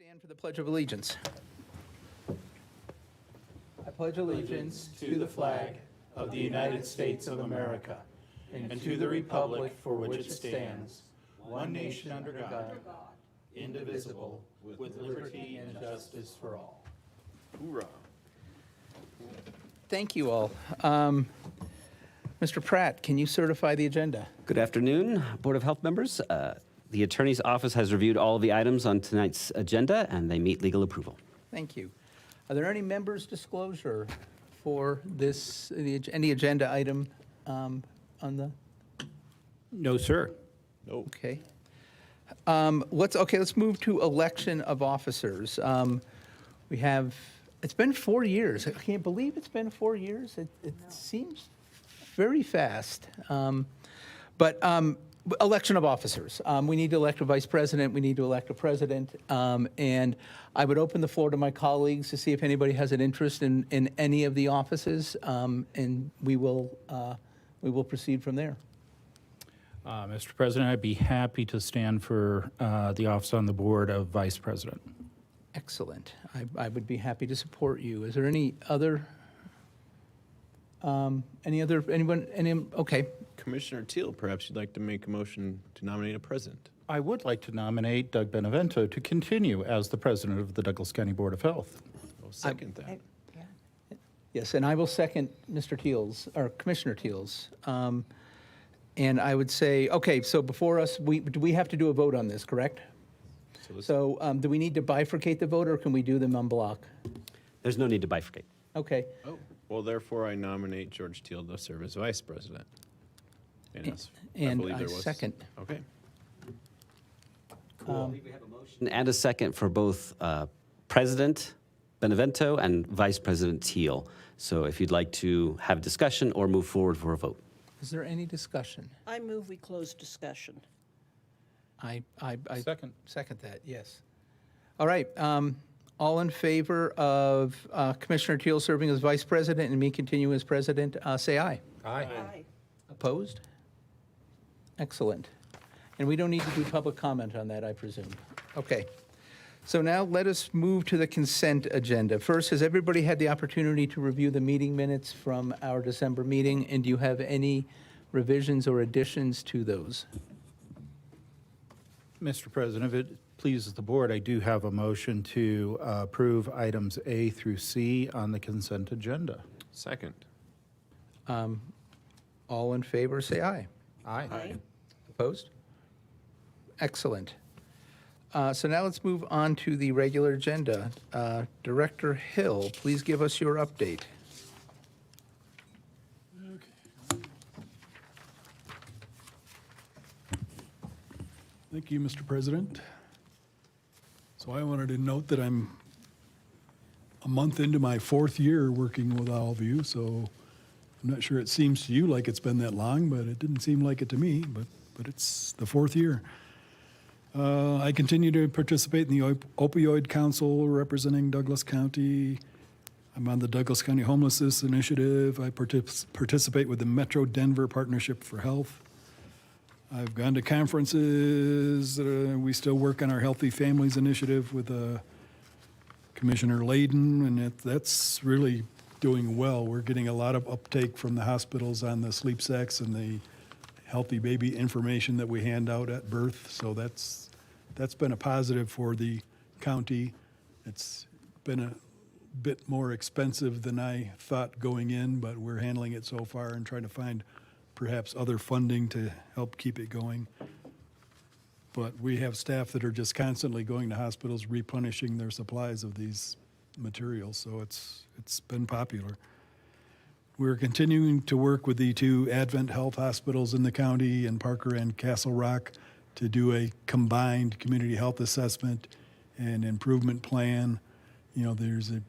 Stand for the Pledge of Allegiance. I pledge allegiance to the flag of the United States of America and to the republic for which it stands, one nation under God, indivisible, with liberty and justice for all. Hoorah. Thank you all. Mr. Pratt, can you certify the agenda? Good afternoon, Board of Health members. The Attorney's Office has reviewed all of the items on tonight's agenda, and they meet legal approval. Thank you. Are there any members' disclosure for this, any agenda item on the? No, sir. Okay. Let's move to election of officers. We have, it's been 4 years. I can't believe it's been 4 years. It seems very fast. Election of officers. We need to elect a vice president. We need to elect a president. And I would open the floor to my colleagues to see if anybody has an interest in any of the offices, and we will proceed from there. Mr. President, I'd be happy to stand for the office on the board of vice president. Excellent. I would be happy to support you. Is there any other, okay. Commissioner Teal, perhaps you'd like to make a motion to nominate a president. I would like to nominate Doug Benevento to continue as the president of the Douglas County Board of Health. I'll second that. Yes, and I will second Mr. Teal's, or Commissioner Teal's. And I would say, okay, so before us, do we have to do a vote on this, correct? So do we need to bifurcate the vote, or can we do them en bloc? There's no need to bifurcate. Okay. Oh, well, therefore I nominate George Teal to serve as vice president. And believe I there was- second. Okay. And a second for both President Benevento and Vice President Teal. So if you'd like to have discussion or move forward for a vote. Is there any discussion? I move we close discussion. I Second. second that, yes. All right, all in favor of Commissioner Teal serving as vice president and me continuing as president, say aye. Aye. Opposed? Excellent. And we don't need to do public comment on that, I presume. Okay. So now let us move to the consent agenda. First, has everybody had the opportunity to review the meeting minutes from our December meeting? And do you have any revisions or additions to those? Mr. President, if it pleases the board, I do have a motion to approve items A through C on the consent agenda. Second. All in favor, say aye. Aye. Opposed? Excellent. So now let's move on to the regular agenda. Director Hill, please give us your update. Thank you, Mr. President. So I wanted to note that I'm a month into my 4th year working with all of you, so I'm not sure it seems to you like it's been that long, but it didn't seem like it to me, but it's the 4th year. I continue to participate in the Opioid Council representing Douglas County. I'm on the Douglas County Homelessness Initiative. I participate with the Metro Denver Partnership for Health. I've gone to conferences. We still work on our Healthy Families Initiative with Commissioner Layden, and that's really doing well. We're getting a lot of uptake from the hospitals on the sleep sacks and the healthy baby information that we hand out at birth. So that's been a positive for the county. It's been a bit more expensive than I thought going in, but we're handling it so far and trying to find perhaps other funding to help keep it going. But we have staff that are just constantly going to hospitals, replenishing their supplies of these materials, so it's been popular. We're continuing to work with the 2 Advent Health hospitals in the county, in Parker and Castle Rock, to do a combined community health assessment and improvement plan. You know, there's an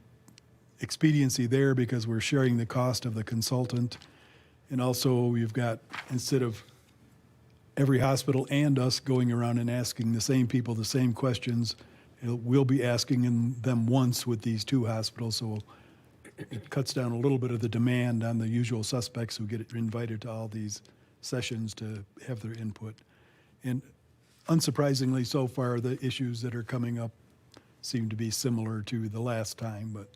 expediency there because we're sharing the cost of the consultant. And also, we've got, instead of every hospital and us going around and asking the same people the same questions, we'll be asking them once with these 2 hospitals, so it cuts down a little bit of the demand on the usual suspects who get invited to all these sessions to have their input. And unsurprisingly, so far, the issues that are coming up seemed to be similar to the last time, but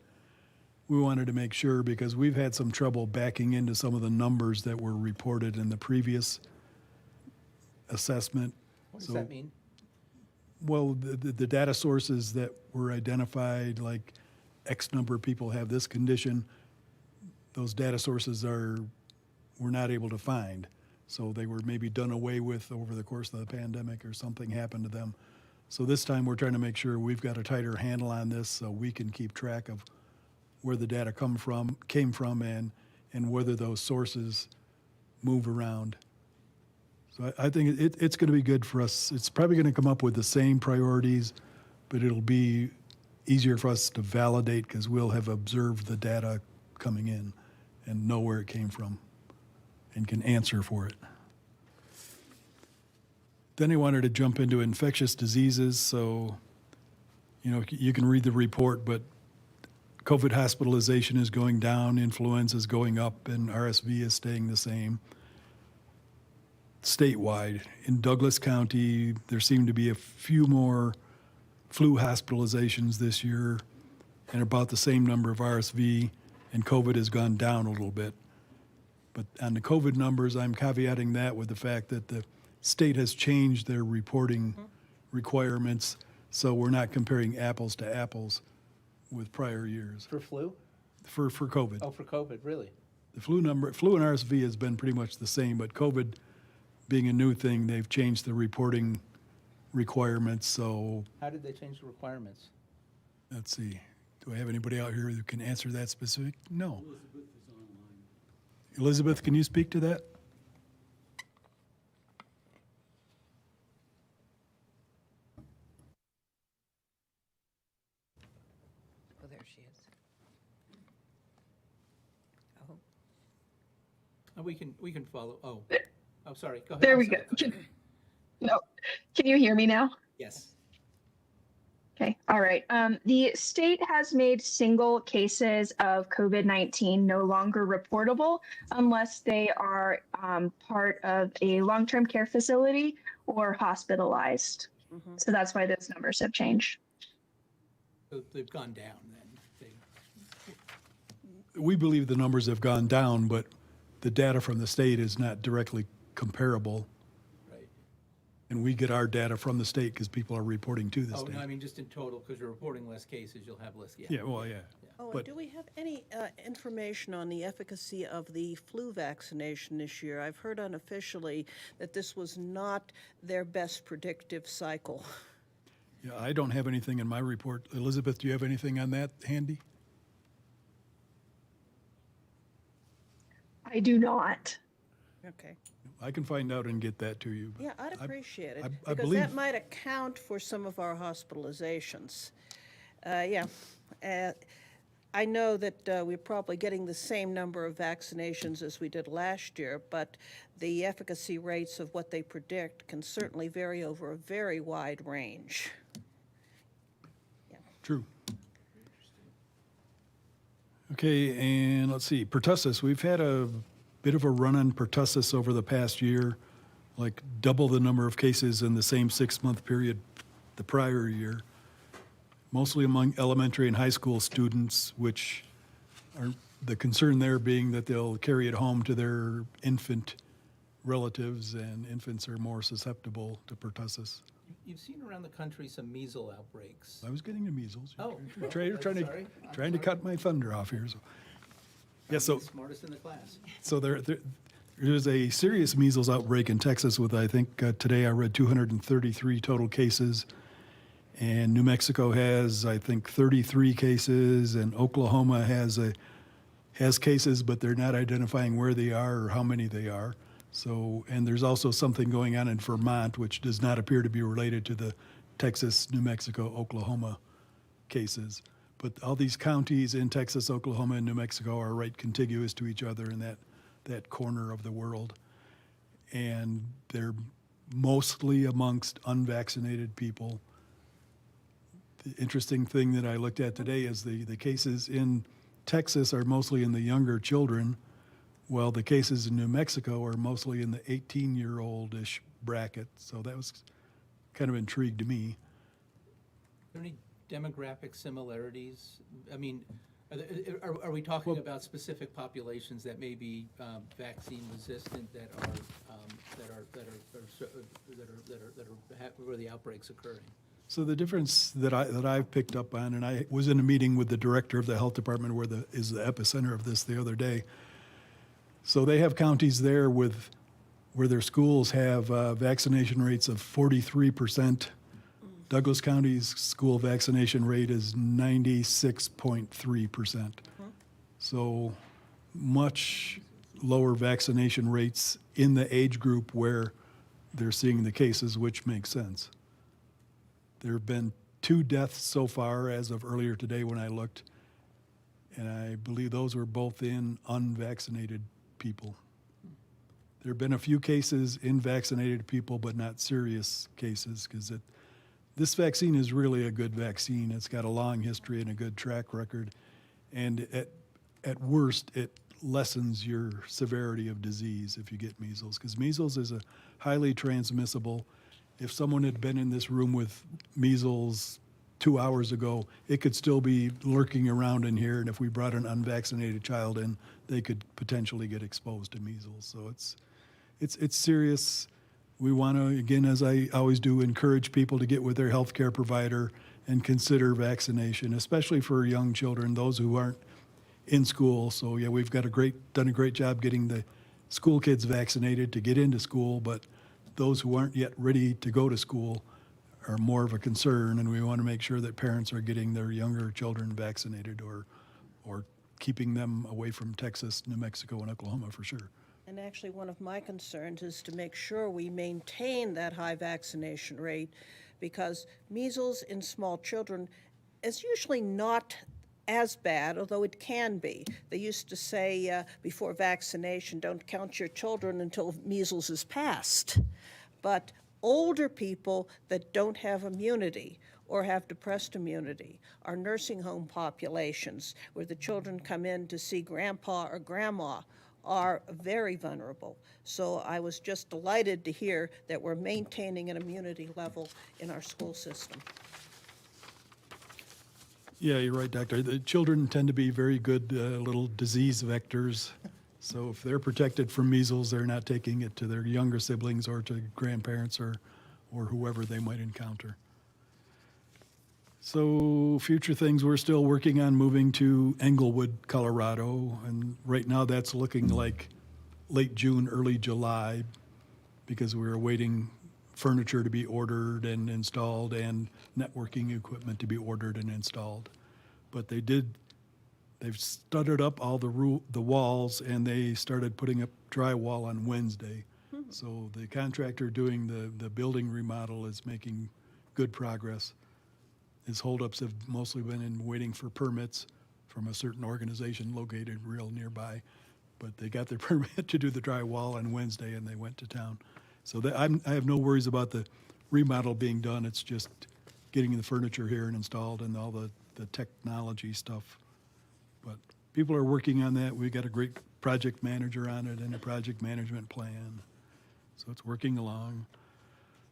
we wanted to make sure because we've had some trouble backing into some of the numbers that were reported in the previous assessment. What does So- that mean? Well, the data sources that were identified, like X number of people have this condition, those data sources we're not able to find. So they were maybe done away with over the course of the pandemic or something happened to them. So this time we're trying to make sure we've got a tighter handle on this so we can keep track of where the data came from and whether those sources move around. So I think it's going to be good for us. It's probably going to come up with the same priorities, but it'll be easier for us to validate because we'll have observed the data coming in and know where it came from and can answer for it. Then I wanted to jump into infectious diseases. So, you can read the report, but COVID hospitalization is going down, influenza is going up, and RSV is staying the same. Statewide, in Douglas County, there seem to be a few more flu hospitalizations this year and about the same number of RSV, and COVID has gone down a little bit. But on the COVID numbers, I'm caveating that with the fact that the state has changed their reporting requirements, so we're not comparing apples to apples with prior years For flu? for COVID. Oh, for COVID, really? The flu and RSV has been pretty much the same, but COVID being a new thing, they've changed the reporting requirements. So How did they change the requirements? let's see. Do I have anybody out here who can answer that specific? No. Elizabeth, can you speak to that? Oh, there she is. Oh, We can follow, oh, sorry, go ahead. There I'm we sorry. go. No, can you hear me now? Yes. Okay, all right. The state has made single cases of COVID-19 no longer reportable unless they are part of a long-term care facility or hospitalized. So that's why those numbers have changed. So they've gone down then. We believe the numbers have gone down, but the data from the state is not directly comparable. Right. And we get our data from the state because people are reporting to the Oh, state. no, I mean, just in total, because you're reporting less cases, you'll have less, yeah. Yeah, well, yeah. Oh, and But- do we have any information on the efficacy of the flu vaccination this year? I've heard unofficially that this was not their best predictive cycle. Yeah, I don't have anything in my report. Elizabeth, do you have anything on that handy? I do not. Okay. I can find out and get that to you. but Yeah, I'd I- appreciate it. I Because believe- that might account for some of our hospitalizations. Yeah. I know that we're probably getting the same number of vaccinations as we did last year, but the efficacy rates of what they predict can certainly vary over a very wide range. True. Okay, and let's see, pertussis. We've had a bit of a run on pertussis over the past year, like double the number of cases in the same 6-month period the prior year, mostly among elementary and high school students, which are the concern there being that they'll carry it home to their infant relatives, and infants are more susceptible to pertussis. You've seen around the country some measles outbreaks. I was getting to measles. Oh, Trying sorry. to cut my thunder off here. So. Yeah, so Smartest in the class. there's a serious measles outbreak in Texas with, I think, today I read 233 total cases. And New Mexico has, I think, 33 cases, and Oklahoma has cases, but they're not identifying where they are or how many they are. So, and there's also something going on in Vermont, which does not appear to be related to the Texas, New Mexico, Oklahoma cases. But all these counties in Texas, Oklahoma, and New Mexico are right contiguous to each other in that corner of the world. And they're mostly amongst unvaccinated people. The interesting thing that I looked at today is the cases in Texas are mostly in the younger children, while the cases in New Mexico are mostly in the 18-year-old-ish bracket. So that was kind of intrigued me. Are there any demographic similarities? I mean, are we talking about specific populations that may be vaccine resistant where the outbreak's occurring? So the difference that I've picked up on, and I was in a meeting with the director of the health department where is the epicenter of this the other day. So they have counties there where their schools have vaccination rates of 43%. Douglas County's school vaccination rate is 96.3%. So much lower vaccination rates in the age group where they're seeing the cases, which makes sense. There have been 2 deaths so far as of earlier today when I looked, and I believe those were both in unvaccinated people. There have been a few cases in vaccinated people, but not serious cases, because this vaccine is really a good vaccine. It's got a long history and a good track record, and at worst, it lessens your severity of disease if you get measles, because measles is a highly transmissible. If someone had been in this room with measles 2 hours ago, it could still be lurking around in here, and if we brought an unvaccinated child in, they could potentially get exposed to measles. So it's serious. We want to, again, as I always do, encourage people to get with their healthcare provider and consider vaccination, especially for young children, those who aren't in school. So yeah, we've done a great job getting the school kids vaccinated to get into school, but those who aren't yet ready to go to school are more of a concern, and we want to make sure that parents are getting their younger children vaccinated or keeping them away from Texas, New Mexico, and Oklahoma for sure. And actually, one of my concerns is to make sure we maintain that high vaccination rate, because measles in small children is usually not as bad, although it can be. They used to say before vaccination, don't count your children until measles is passed. But older people that don't have immunity or have depressed immunity, our nursing home populations where the children come in to see grandpa or grandma, are very vulnerable. So I was just delighted to hear that we're maintaining an immunity level in our school system. Yeah, you're right, Doctor. The children tend to be very good little disease vectors. So if they're protected from measles, they're not taking it to their younger siblings or to grandparents or whoever they might encounter. So future things, we're still working on moving to Englewood, Colorado, and right now that's looking like late June, early July, because we're awaiting furniture to be ordered and installed and networking equipment to be ordered and installed. But they've studded up all the walls, and they started putting up drywall on Wednesday. So the contractor doing the building remodel is making good progress. His holdups have mostly been in waiting for permits from a certain organization located real nearby. But they got their permit to do the drywall on Wednesday, and they went to town. So I have no worries about the remodel being done. It's just getting the furniture here and installed and all the technology stuff. But people are working on that. We've got a great project manager on it and a project management plan. So it's working along.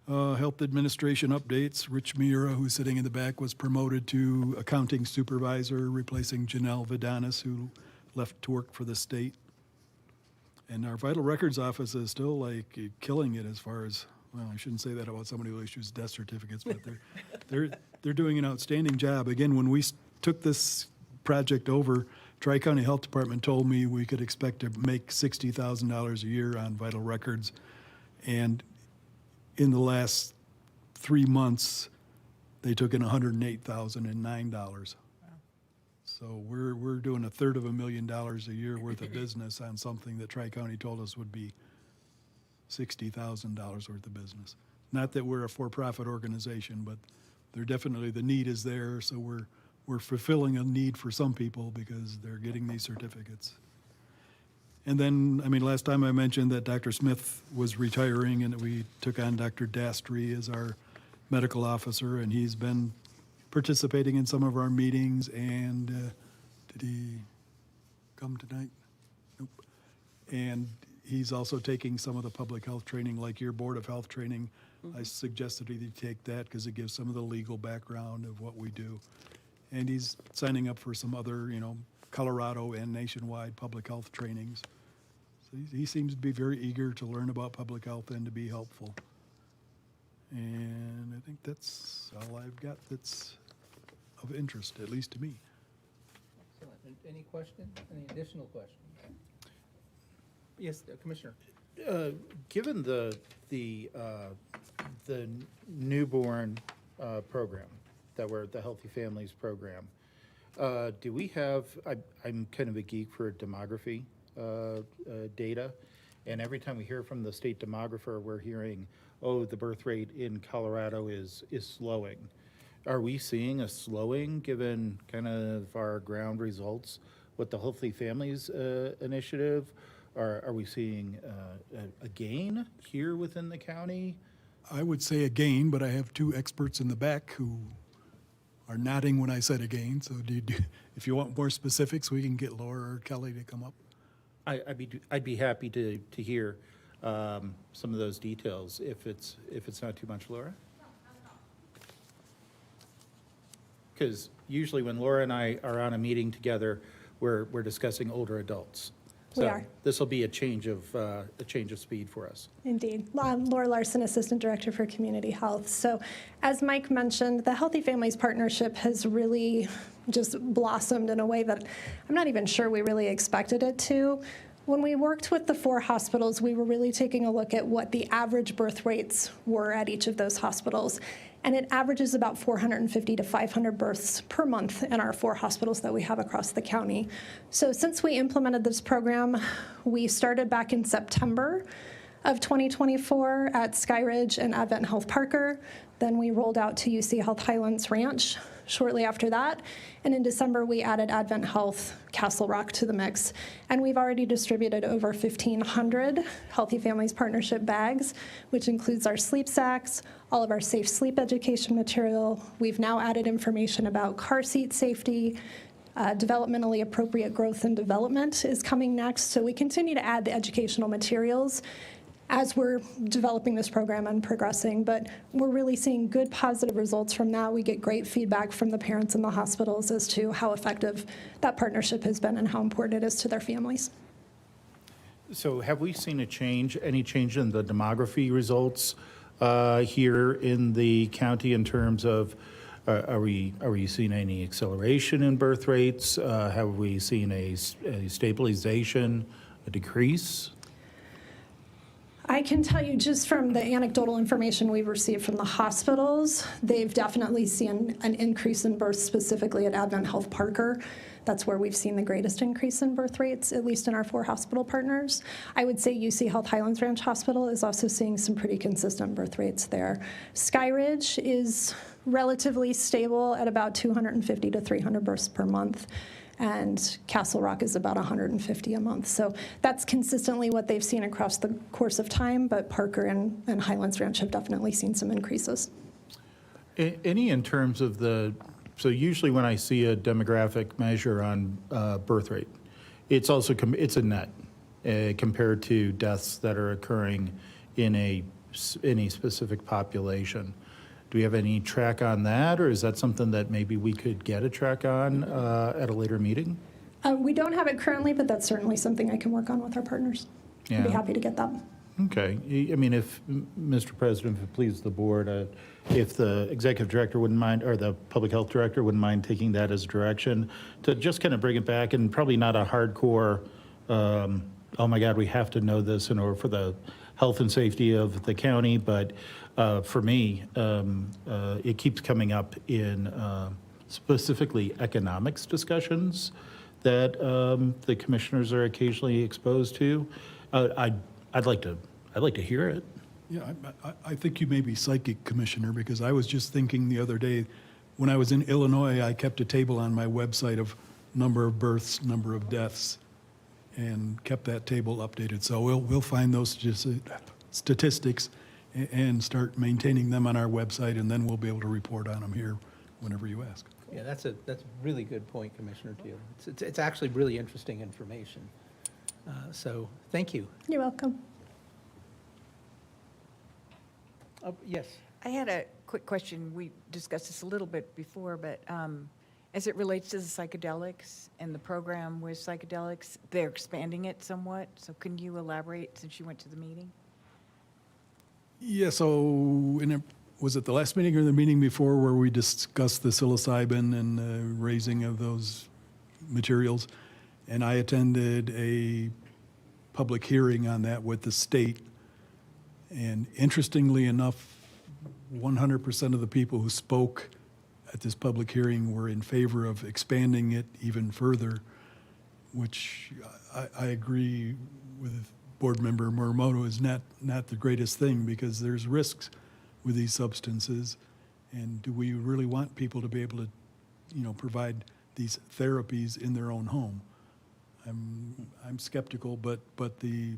Health administration updates. Rich Miura, who's sitting in the back, was promoted to accounting supervisor, replacing Janelle Vidanis, who left to work for the state. And our vital records office is still like killing it as far as, well, I shouldn't say that about somebody who issues death certificates, but they're doing an outstanding job. Again, when we took this project over, Tri-County Health Department told me we could expect to make $60,000 a year on vital records. And in the last 3 months, they took in $108,009. So we're doing $250,000 a year worth of business on something that Tri-County told us would be $60,000 worth of business. Not that we're a for-profit organization, but they're definitely, the need is there, so we're fulfilling a need for some people because they're getting these certificates. And then, I mean, last time I mentioned that Dr. Smith was retiring and that we took on Dr. Dastry as our medical officer, and he's been participating in some of our meetings. And did he come tonight? Nope. And he's also taking some of the public health training, like your Board of Health training. I suggested he take that because it gives some of the legal background of what we do. And he's signing up for some other, Colorado and nationwide public health trainings. So he seems to be very eager to learn about public health and to be helpful. And I think that's all I've got that's of interest, at least to me. Excellent. Any questions? Any additional questions? Yes, Commissioner. Given the newborn program, the Healthy Families program, do we have, I'm kind of a geek for demography data, and every time we hear from the state demographer, we're hearing, oh, the birth rate in Colorado is slowing. Are we seeing a slowing, given kind of our ground results with the Healthy Families initiative? Or are we seeing a gain here within the county? I would say again, but I have two experts in the back who are nodding when I said again. So if you want more specifics, we can get Laura or Kelly to come up. I'd be happy to hear some of those details if it's not too much, Laura. Because usually when Laura and I are on a meeting together, we're discussing older adults. We So are. this will be a change of speed for us. Indeed. Laura Larson, Assistant Director for Community Health. So as Mike mentioned, the Healthy Families Partnership has really just blossomed in a way that I'm not even sure we really expected it to. When we worked with the 4 hospitals, we were really taking a look at what the average birth rates were at each of those hospitals. And it averages about 450 to 500 births per month in our 4 hospitals that we have across the county. So since we implemented this program, we started back in September of 2024 at Skyridge and Advent Health Parker. Then we rolled out to UC Health Highlands Ranch shortly after that. And in December, we added Advent Health Castle Rock to the mix. And we've already distributed over 1,500 Healthy Families Partnership bags, which includes our sleep sacks, all of our safe sleep education material. We've now added information about car seat safety. Developmentally appropriate growth and development is coming next. So we continue to add the educational materials as we're developing this program and progressing, but we're really seeing good positive results from that. We get great feedback from the parents in the hospitals as to how effective that partnership has been and how important it is to their families. So have we seen any change in the demography results here in the county in terms of, are we seeing any acceleration in birth rates? Have we seen a stabilization, a decrease? I can tell you just from the anecdotal information we've received from the hospitals, they've definitely seen an increase in births, specifically at Advent Health Parker. That's where we've seen the greatest increase in birth rates, at least in our 4 hospital partners. I would say UC Health Highlands Ranch Hospital is also seeing some pretty consistent birth rates there. Skyridge is relatively stable at about 250 to 300 births per month. And Castle Rock is about 150 a month. So that's consistently what they've seen across the course of time, but Parker and Highlands Ranch have definitely seen some increases. Any in terms of so usually when I see a demographic measure on birth rate, it's also, it's a net compared to deaths that are occurring in a specific population. Do we have any track on that, or is that something that maybe we could get a track on at a later meeting? We don't have it currently, but that's certainly something I can work on with our partners. I'd be Yeah. happy to get that. Okay. I mean, if, Mr. President, if it pleases the board, if the executive director wouldn't mind, or the public health director wouldn't mind taking that as direction, to just kind of bring it back, and probably not a hardcore, oh my God, we have to know this in order for the health and safety of the county, but for me, it keeps coming up in specifically economics discussions that the commissioners are occasionally exposed to. I'd like to hear it. Yeah, I think you may be psychic, Commissioner, because I was just thinking the other day, when I was in Illinois, I kept a table on my website of number of births, number of deaths, and kept that table updated. So we'll find those statistics and start maintaining them on our website, and then we'll be able to report on them here whenever you ask. Yeah, that's a really good point, Commissioner Teal. It's actually really interesting information. So thank you. You're welcome. Yes. I had a quick question. We discussed this a little bit before, but as it relates to the psychedelics and the program with psychedelics, they're expanding it somewhat. So can you elaborate since you went to the meeting? Yeah, so was it the last meeting or the meeting before where we discussed the psilocybin and the raising of those materials? And I attended a public hearing on that with the state. And interestingly enough, 100% of the people who spoke at this public hearing were in favor of expanding it even further, which I agree with Board Member Morimoto is not the greatest thing because there's risks with these substances. And do we really want people to be able to, provide these therapies in their own home? I'm skeptical, but the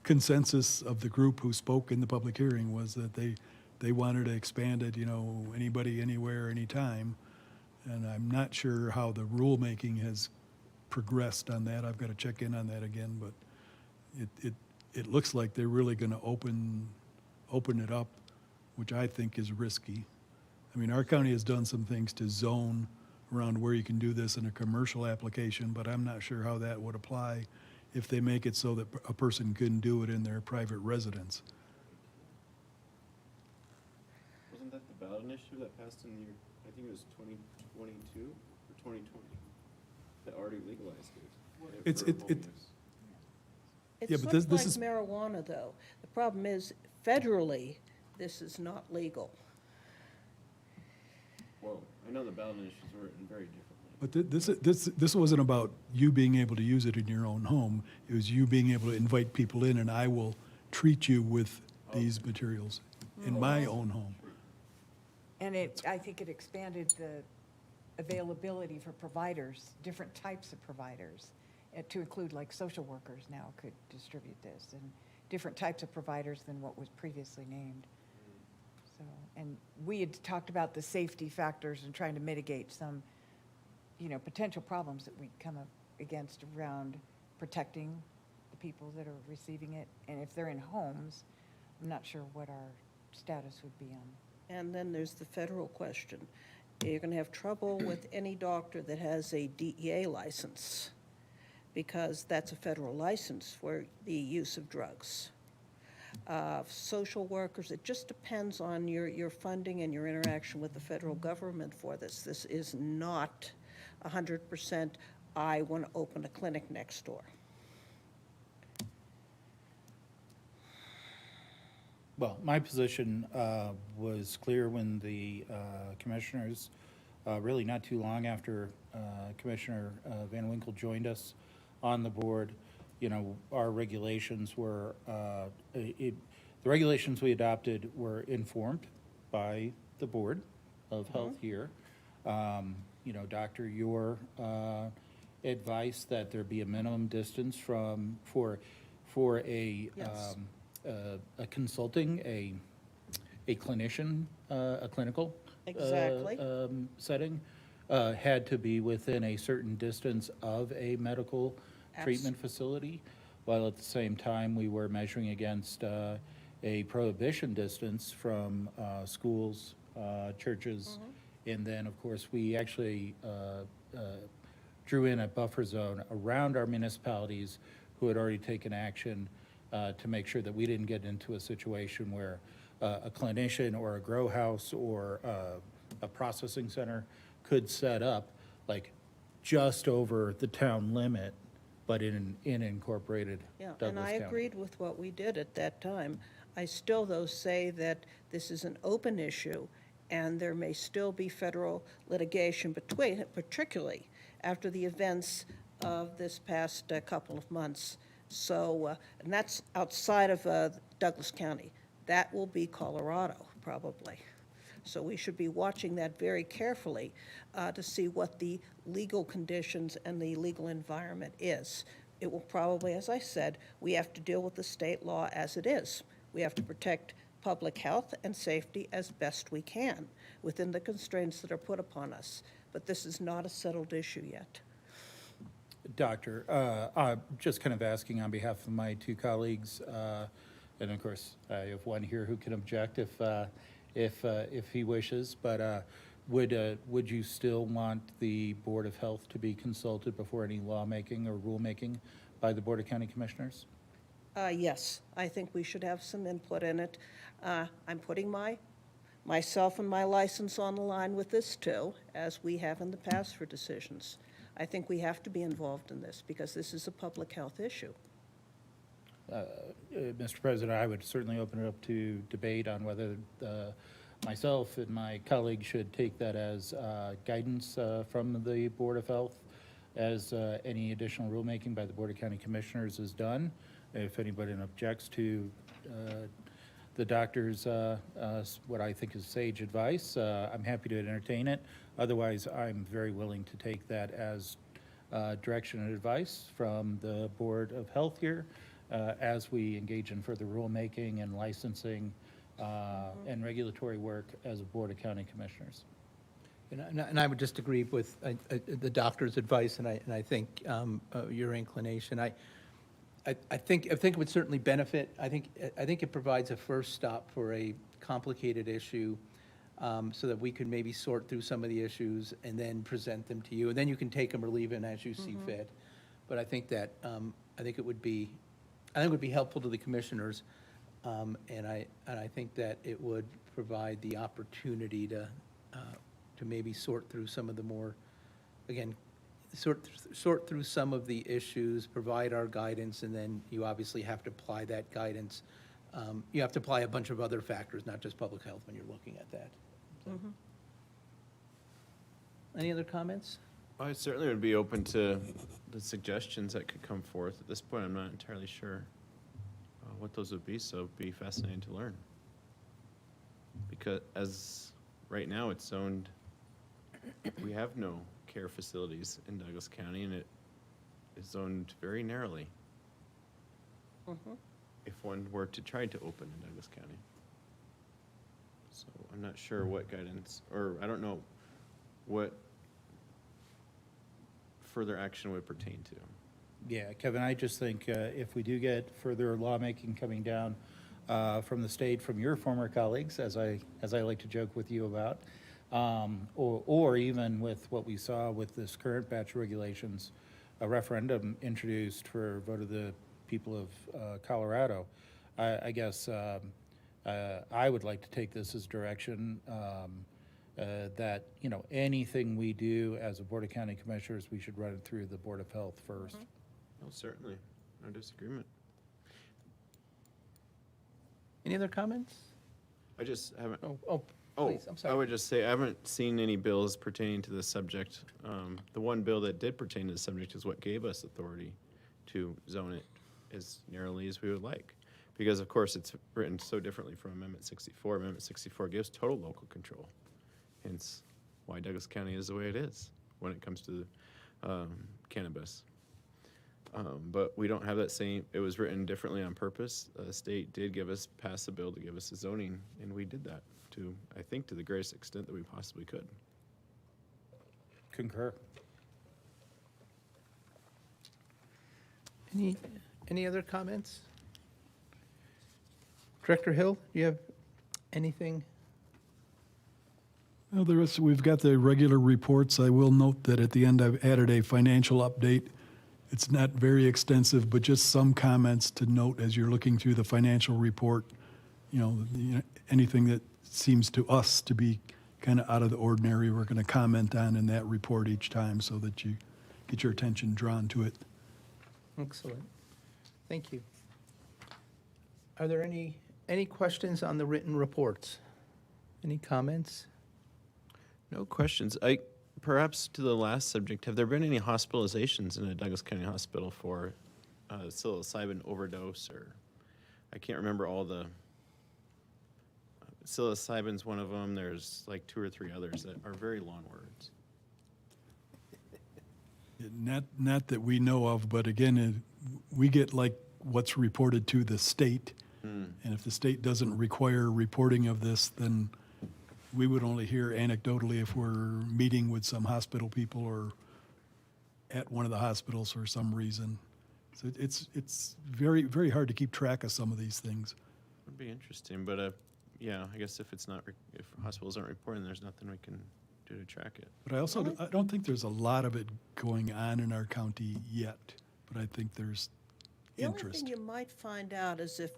consensus of the group who spoke in the public hearing was that they wanted to expand it, anybody, anywhere, anytime. And I'm not sure how the rulemaking has progressed on that. I've got to check in on that again, but it looks like they're really going to open it up, which I think is risky. I mean, our county has done some things to zone around where you can do this in a commercial application, but I'm not sure how that would apply if they make it so that a person couldn't do it in their private residence. Wasn't that the ballot initiative that passed in the year, I think it was 2022 or 2020, that already legalized it? It's- for it- home it- use? It's Yeah, sort but this- of this like is- marijuana, though. The problem is federally, this is not legal. Whoa, I know the ballot initiatives were written very differently. But this wasn't about you being able to use it in your own home. It was you being able to invite people in, and I will treat you with these materials in my own home. And I think it expanded the availability for providers, different types of providers, to include like social workers now could distribute this, and different types of providers than what was previously named. So, and we had talked about the safety factors and trying to mitigate some, potential problems that we'd come up against around protecting the people that are receiving it. And if they're in homes, I'm not sure what our status would be on. And then there's the federal question. You're going to have trouble with any doctor that has a DEA license, because that's a federal license for the use of drugs. Social workers, it just depends on your funding and your interaction with the federal government for this. This is not 100%, I want to open a clinic next door. Well, my position was clear when the commissioners, really not too long after Commissioner Van Winkle joined us on the board, our regulations were, the regulations we adopted were informed by the Board of Health here. Doctor, your advice that there be a minimum distance for a Yes. a consulting, a clinician, a clinical Exactly. setting, had to be within a certain distance of a medical treatment facility, while at the same time, we were measuring against a prohibition distance from schools, churches, and then, of course, we actually drew in a buffer zone around our municipalities who had already taken action to make sure that we didn't get into a situation where a clinician or a grow house or a processing center could set up like just over the town limit, but in incorporated Yeah, Douglas and I County. agreed with what we did at that time. I still, though, say that this is an open issue, and there may still be federal litigation between, particularly after the events of this past couple of months. So, and that's outside of Douglas County. That will be Colorado, probably. So we should be watching that very carefully to see what the legal conditions and the legal environment is. It will probably, as I said, we have to deal with the state law as it is. We have to protect public health and safety as best we can within the constraints that are put upon us. But this is not a settled issue yet. Doctor, I'm just kind of asking on behalf of my two colleagues, And of course, I have one here who can object if he wishes, but would you still want the Board of Health to be consulted before any lawmaking or rulemaking by the Board of County Commissioners? Yes, I think we should have some input in it. I'm putting myself and my license on the line with this too, as we have in the past for decisions. I think we have to be involved in this because this is a public health issue. Mr. President, I would certainly open it up to debate on whether myself and my colleagues should take that as guidance from the Board of Health as any additional rulemaking by the Board of County Commissioners is done. If anybody objects to the doctor's, what I think is sage advice, I'm happy to entertain it. Otherwise, I'm very willing to take that as direction and advice from the Board of Health here as we engage in further rulemaking and licensing and regulatory work as a Board of County Commissioners. And I would just agree with the doctor's advice, and I think your inclination. I think it would certainly benefit. I think it provides a first stop for a complicated issue, so that we could maybe sort through some of the issues and then present them to you, and then you can take them or leave them as you see fit. But I think that it would be helpful to the commissioners, and I think that it would provide the opportunity to maybe sort through some of the more, again, sort through some of the issues, provide our guidance, and then you obviously have to apply that guidance. You have to apply a bunch of other factors, not just public health, when you're looking at that. So. Any other comments? I certainly would be open to the suggestions that could come forth. At this point, I'm not entirely sure what those would be, so it'd be fascinating to learn. Because as right now it's zoned, we have no care facilities in Douglas County, and it is zoned very narrowly. If one were to try to open in Douglas County. So I'm not sure what guidance, or I don't know what further action would pertain to. Yeah, Kevin, I just think if we do get further lawmaking coming down from the state, from your former colleagues, as I like to joke with you about, or even with what we saw with this current batch of regulations, a referendum introduced for a vote of the people of Colorado, I guess I would like to take this as direction that, you know, anything we do as a Board of County Commissioners, we should run it through the Board of Health first. Oh, certainly, no disagreement. Any other comments? I just haven't. Oh, please, I'm sorry. I would just say I haven't seen any bills pertaining to this subject. The one bill that did pertain to the subject is what gave us authority to zone it as narrowly as we would like. Because of course it's written so differently from Amendment 64. Amendment 64 gives total local control. Hence why Douglas County is the way it is when it comes to cannabis. But we don't have that same, it was written differently on purpose. The state did pass a bill to give us a zoning, and we did that to, I think, to the greatest extent that we possibly could. Concur. Any other comments? Director Hill, do you have anything? Well, we've got the regular reports. I will note that at the end, I've added a financial update. It's not very extensive, but just some comments to note as you're looking through the financial report. You know, anything that seems to us to be kind of out of the ordinary, we're going to comment on in that report each time so that you get your attention drawn to it. Excellent. Thank you. Are there any questions on the written reports? Any comments? No questions. Perhaps to the last subject, have there been any hospitalizations in a Douglas County hospital for psilocybin overdose, or I can't remember all the, psilocybin's one of them, there's like 2 or 3 others that are very long words. Not that we know of, but again, we get like what's reported to the state. And if the state doesn't require reporting of this, then we would only hear anecdotally if we're meeting with some hospital people or at one of the hospitals for some reason. So it's very, very hard to keep track of some of these things. Would be interesting, but yeah, I guess if it's not, if hospitals aren't reporting, there's nothing we can do to track it. But I also, I don't think there's a lot of it going on in our county yet, but I think there's The only interest. thing you might find out is if,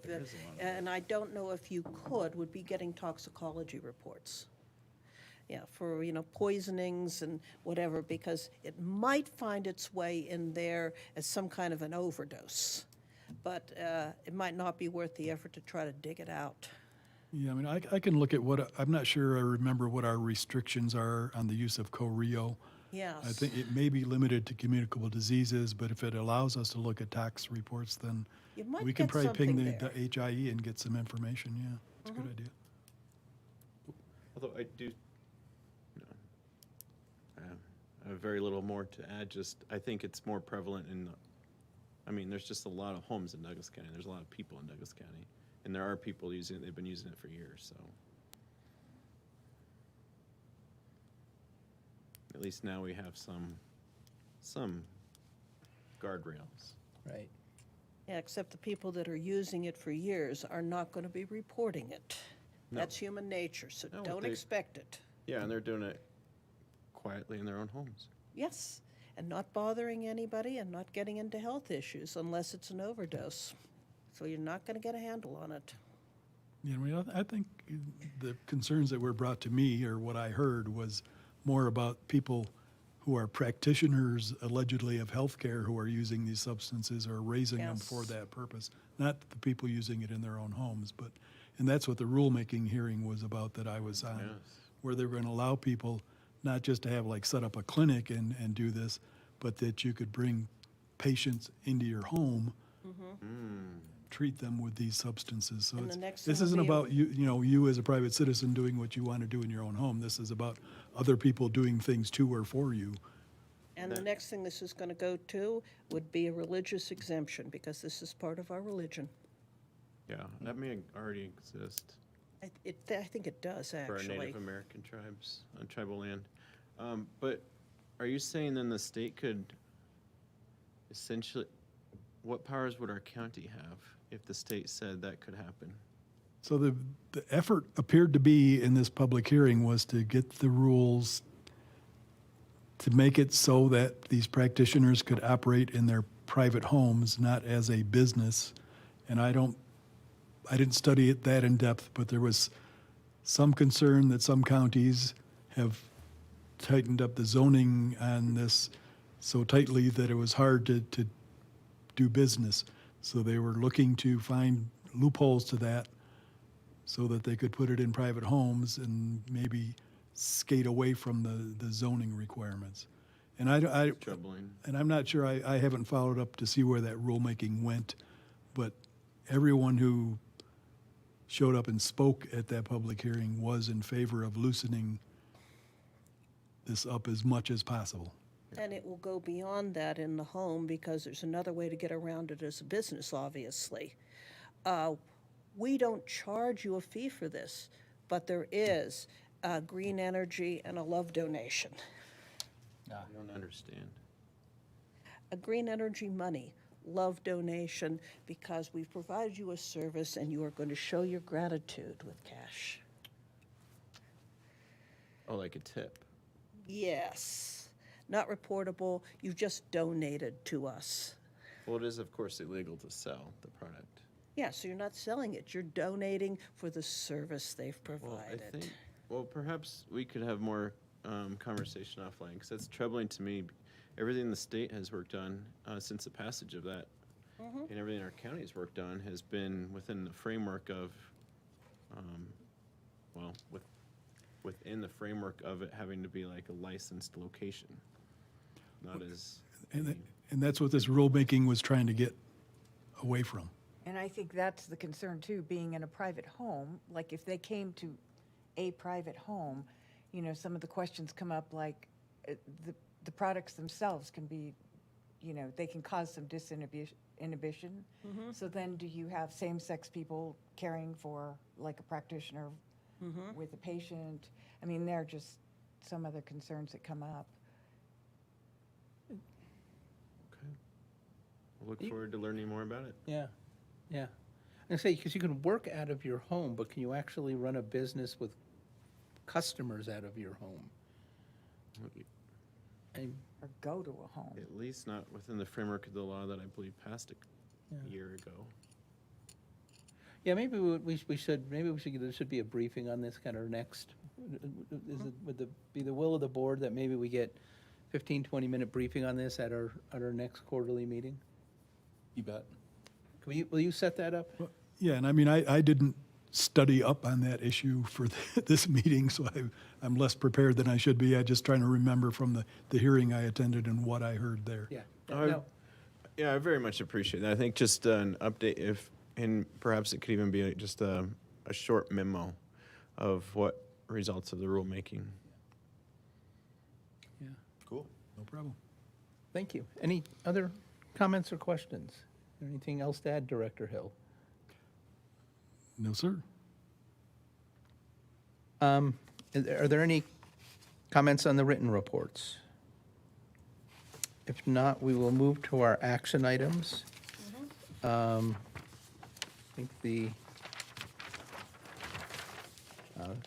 and I don't know if you could, would be getting toxicology reports. Yeah, for, poisonings and whatever, because it might find its way in there as some kind of an overdose. But it might not be worth the effort to try to dig it out. Yeah, I mean, I can look at what, I'm not sure I remember what our restrictions are on the use of CoRio. Yes. I think it may be limited to communicable diseases, but if it allows us to look at tox reports, then You might we can get probably ping something the there. HIE and get some information, yeah. It's a good idea. Although I do, I have very little more to add, just, I think it's more prevalent in, there's just a lot of homes in Douglas County, there's a lot of people in Douglas County, and there are people using it, they've been using it for years, so. At least now we have some guardrails. Right. Yeah, except the people that are using it for years are not going to be reporting it. No. That's human nature, so No, don't they- expect it. Yeah, and they're doing it quietly in their own homes. Yes, and not bothering anybody and not getting into health issues unless it's an overdose. So you're not going to get a handle on it. Yeah, I mean, I think the concerns that were brought to me, or what I heard, was more about people who are practitioners allegedly of healthcare who are using these substances or raising them for Yes. that purpose, not the people using it in their own homes. But, and that's what the rulemaking hearing was about that I was on, Yes. where they were going to allow people not just to have like set up a clinic and do this, but that you could bring patients into your home, treat them with these substances. So And the it's, next this thing isn't will be- about you as a private citizen doing what you want to do in your own home. This is about other people doing things to or for you. And the next thing this is going to go to would be a religious exemption, because this is part of our religion. Yeah, that may already exist I think it does, for our actually. Native American tribes on tribal land. But are you saying then the state could essentially, what powers would our county have if the state said that could happen? So the effort appeared to be in this public hearing was to get the rules to make it so that these practitioners could operate in their private homes, not as a business. And I didn't study it that in depth, but there was some concern that some counties have tightened up the zoning on this so tightly that it was hard to do business. So they were looking to find loopholes to that so that they could put it in private homes and maybe skate away from the zoning requirements. And Troubling. and I'm not sure, I haven't followed up to see where that rulemaking went, but everyone who showed up and spoke at that public hearing was in favor of loosening this up as much as possible. And it will go beyond that in the home, because there's another way to get around it as a business, obviously. We don't charge you a fee for this, but there is green energy and a love donation. I don't understand. A green energy money, love donation, because we've provided you a service and you are going to show your gratitude with cash. Oh, like a tip. Yes, not reportable, you've just donated to us. Well, it is, of course, illegal to sell the product. Yeah, so you're not selling it, you're donating for the service they've Well, provided. I think, well, perhaps we could have more conversation offline, because that's troubling to me. Everything the state has worked on since the passage of that, and everything our county's worked on has been within the framework of, within the framework of it having to be like a licensed location, not as. And that's what this rulemaking was trying to get away from. And I think that's the concern too, being in a private home, like if they came to a private home, some of the questions come up like the products themselves can be, they can cause some disinhibition. So then do you have same-sex people caring for like a practitioner with a patient? I mean, there are just some other concerns that come up. Okay. We'll look forward to learning more about it. Yeah, yeah. I say, because you can work out of your home, but can you actually run a business with customers out of your home? And Or go to a home. At least not within the framework of the law that I believe passed a year ago. yeah, maybe we should, there should be a briefing on this kind of next. Would it be the will of the board that maybe we get 15, 20-minute briefing on this at our next quarterly meeting? You bet. Will you set that up? Yeah, and I mean, I didn't study up on that issue for this meeting, so I'm less prepared than I should be. I'm just trying to remember from the hearing I attended and what I heard there. Yeah. I- No. Yeah, I very much appreciate that. I think just an update and perhaps it could even be just a short memo of what results of the rulemaking. Yeah. Cool. No problem. Thank you. Any other comments or questions? Anything else to add, Director Hill? No, sir. Are there any comments on the written reports? If not, we will move to our action items. I think the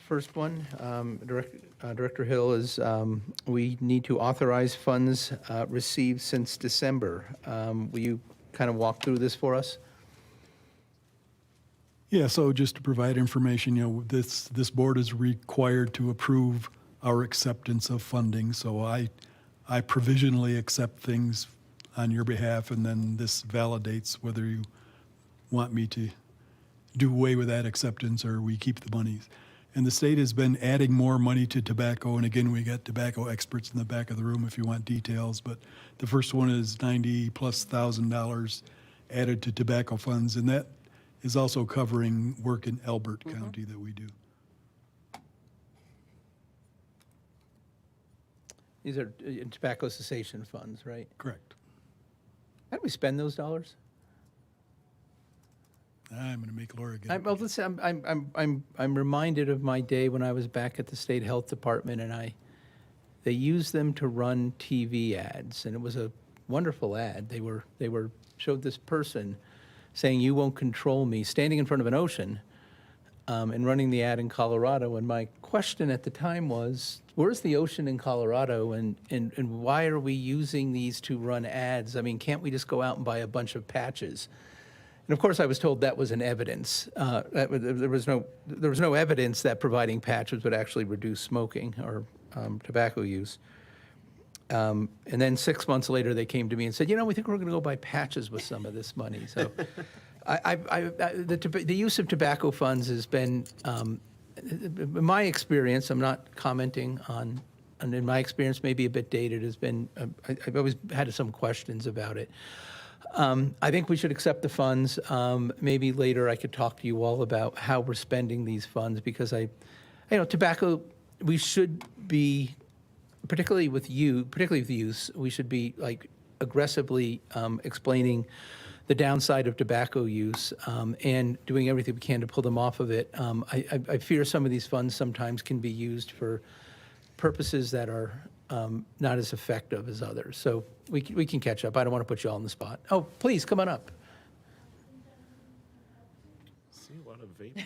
first one, Director Hill, is we need to authorize funds received since December. Will you kind of walk through this for us? Yeah, so just to provide information, this board is required to approve our acceptance of funding. So I provisionally accept things on your behalf, and then this validates whether you want me to do away with that acceptance or we keep the monies. And the state has been adding more money to tobacco, and again, we got tobacco experts in the back of the room if you want details, but the first one is $90,000+ added to tobacco funds, and that is also covering work in Elbert County that we do. These are tobacco cessation funds, right? Correct. How do we spend those dollars? I'm going to make Laura get it. Well, listen, I'm reminded of my day when I was back at the state health department, and they used them to run TV ads, and it was a wonderful ad. They showed this person saying, "You won't control me," standing in front of an ocean, and running the ad in Colorado. And my question at the time was, where's the ocean in Colorado, and why are we using these to run ads? I mean, can't we just go out and buy a bunch of patches? And of course, I was told that was an evidence. There was no evidence that providing patches would actually reduce smoking or tobacco use. And then 6 months later, they came to me and said, we think we're going to go buy patches with some of this money. So the use of tobacco funds has been, in my experience, I'm not commenting on, and in my experience, maybe a bit dated, has been, I've always had some questions about it. I think we should accept the funds. Maybe later I could talk to you all about how we're spending these funds, because tobacco, we should be, particularly with youth, we should be aggressively explaining the downside of tobacco use and doing everything we can to pull them off of it. I fear some of these funds sometimes can be used for purposes that are not as effective as others. So we can catch up. I don't want to put you all on the spot. Oh, please, come on up. I see a lot of vaping.